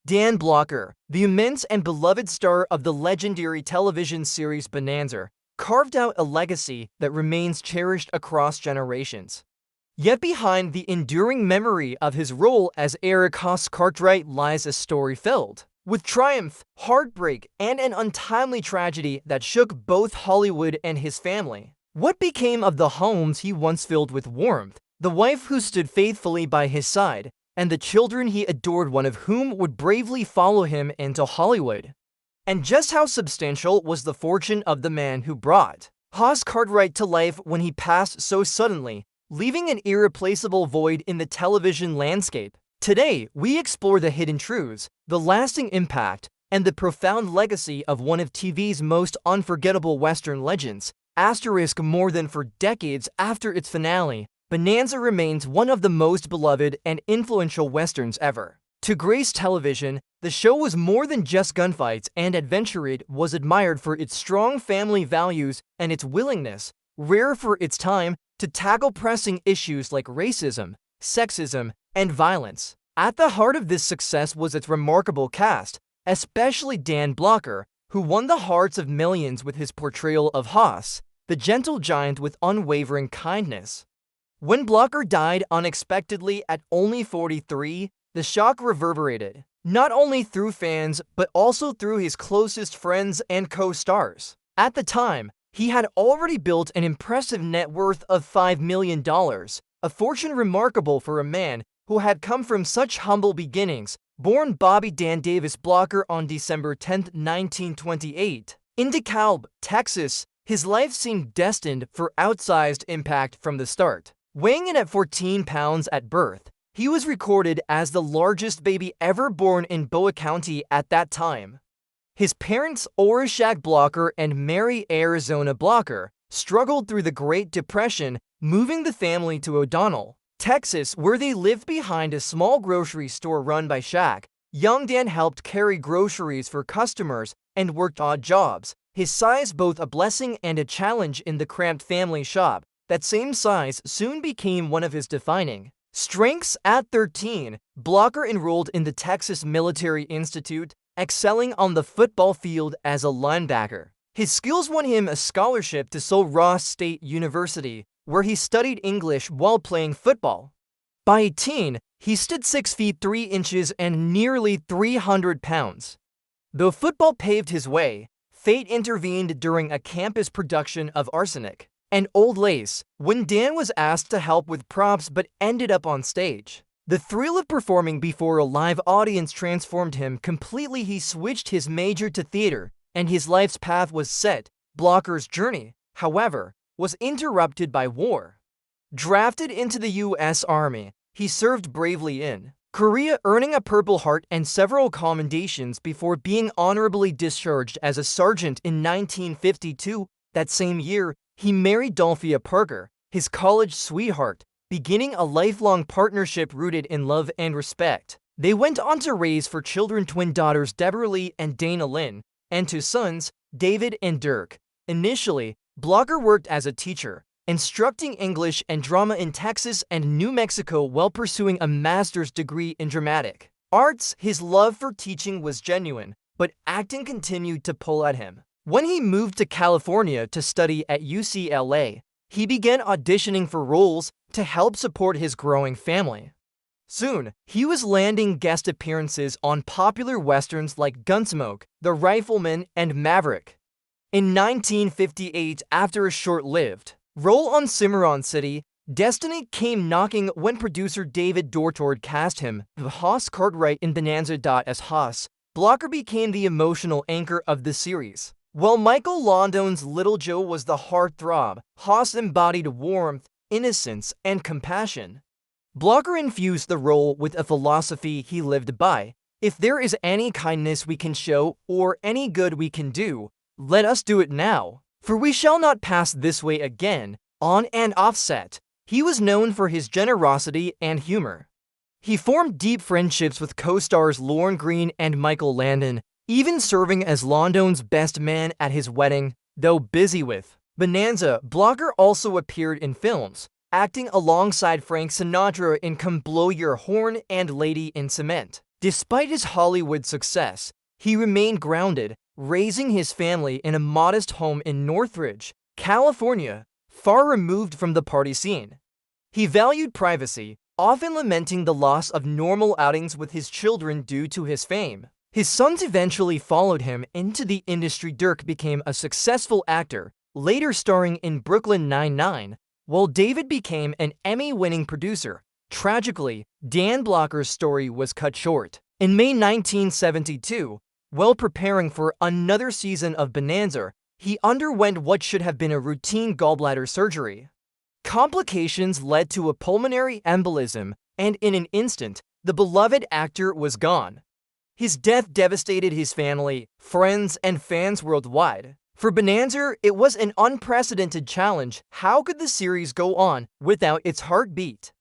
Dan Blocker, the immense and beloved star of the legendary television series Bonanza, carved out a legacy that remains cherished across generations. Yet behind the enduring memory of his role as Eric Haas Cartwright lies a story filled with triumph, heartbreak, and an untimely tragedy that shook both Hollywood and his family. What became of the homes he once filled with warmth, the wife who stood faithfully by his side, and the children he adored, one of whom would bravely follow him into Hollywood? And just how substantial was the fortune of the man who brought Haas Cartwright to life when he passed so suddenly, leaving an irreplaceable void in the television landscape? Today, we explore the hidden truths, the lasting impact, and the profound legacy of one of TV's most unforgettable Western legends. More than 4 decades after its finale, Bonanza remains one of the most beloved and influential Westerns ever to grace television. The show was more than just gunfights and adventure. It was admired for its strong family values and its willingness, rare for its time, to tackle pressing issues like racism, sexism, and violence. At the heart of this success was its remarkable cast, especially Dan Blocker, who won the hearts of millions with his portrayal of Haas, the gentle giant with unwavering kindness. When Blocker died unexpectedly at only 43, the shock reverberated, not only through fans but also through his closest friends and co-stars. At the time, he had already built an impressive net worth of $5 million, a fortune remarkable for a man who had come from such humble beginnings. Born Bobby Dan Davis Blocker on December 10, 1928, in DeKalb, Texas, his life seemed destined for outsized impact from the start. Weighing in at 14 pounds at birth, he was recorded as the largest baby ever born in Boa County at that time. His parents, Orishak Blocker and Mary Arizona Blocker, struggled through the Great Depression, moving the family to O'Donnell, Texas, where they lived behind a small grocery store run by Shaq. Young Dan helped carry groceries for customers and worked odd jobs, his size both a blessing and a challenge in the cramped family shop. That same size soon became one of his defining strengths. At 13, Blocker enrolled in the Texas Military Institute, excelling on the football field as a linebacker. His skills won him a scholarship to Sul Ross State University, where he studied English while playing football. By 18, he stood 6 feet 3 inches and nearly 300 pounds. Though football paved his way, fate intervened during a campus production of Arsenic and Old Lace, when Dan was asked to help with props but ended up on stage. The thrill of performing before a live audience transformed him completely. He switched his major to theater, and his life's path was set. Blocker's journey, however, was interrupted by war. Drafted into the U.S. Army, he served bravely in Korea, earning a Purple Heart and several commendations before being honorably discharged as a sergeant in 1952. That same year, he married Dolphia Parker, his college sweetheart, beginning a lifelong partnership rooted in love and respect. They went on to raise 4 children: twin daughters Deborah Lee and Dana Lynn, and 2 sons, David and Dirk. Initially, Blocker worked as a teacher, instructing English and drama in Texas and New Mexico while pursuing a master's degree in dramatic arts. His love for teaching was genuine, but acting continued to pull at him. When he moved to California to study at UCLA, he began auditioning for roles to help support his growing family. Soon, he was landing guest appearances on popular westerns like Gunsmoke, The Rifleman, and Maverick. In 1958, after a short-lived role on Cimarron City, destiny came knocking when producer David Dortord cast him, Haas Cartwright, in Bonanza. As Haas, Blocker became the emotional anchor of the series. While Michael London's Little Joe was the heartthrob, Haas embodied warmth, innocence, and compassion. Blocker infused the role with a philosophy he lived by: if there is any kindness we can show or any good we can do, let us do it now, for we shall not pass this way again. On and off set, he was known for his generosity and humor. He formed deep friendships with co-stars Lorne Greene and Michael Landon, even serving as London's best man at his wedding. Though busy with Bonanza, Blocker also appeared in films, acting alongside Frank Sinatra in Come Blow Your Horn and Lady in Cement. Despite his Hollywood success, he remained grounded, raising his family in a modest home in Northridge, California, far removed from the party scene. He valued privacy, often lamenting the loss of normal outings with his children due to his fame. His sons eventually followed him into the industry. Dirk became a successful actor, later starring in Brooklyn Nine-Nine, while David became an Emmy-winning producer. Tragically, Dan Blocker's story was cut short. In May 1972, while preparing for another season of Bonanza, he underwent what should have been a routine gallbladder surgery. Complications led to a pulmonary embolism, and in an instant, the beloved actor was gone. His death devastated his family, friends, and fans worldwide. For Bonanza, it was an unprecedented challenge. How could the series go on without its heartbeat?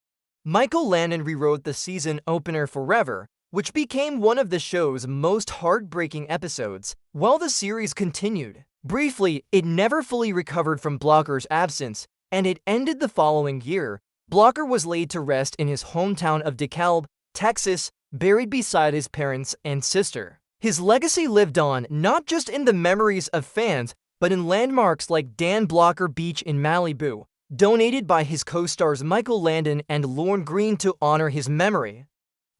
Michael Landon rewrote the season opener Forever, which became one of the show's most heartbreaking episodes, while the series continued. Briefly, it never fully recovered from Blocker's absence, and it ended the following year. Blocker was laid to rest in his hometown of DeKalb, Texas, buried beside his parents and sister. His legacy lived on not just in the memories of fans, but in landmarks like Dan Blocker Beach in Malibu, donated by his co-stars Michael Landon and Lorne Greene to honor his memory.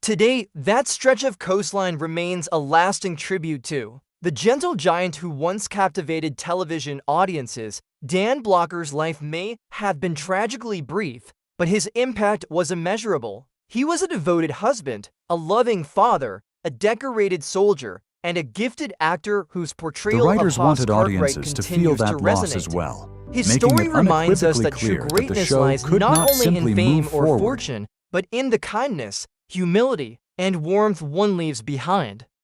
Today, that stretch of coastline remains a lasting tribute to the gentle giant who once captivated television audiences. Dan Blocker's life may have been tragically brief, but his impact was immeasurable. He was a devoted husband, a loving father, a decorated soldier, and a gifted actor whose portrayal of Hoss wanted Cartwright audiences to feel continues to that loss resonate. as well. His making story it reminds us that unequivocally true clear that the greatness show lies could not not only simply in fame move or forward. fortune, but in the kindness, humility, and warmth one leaves behind.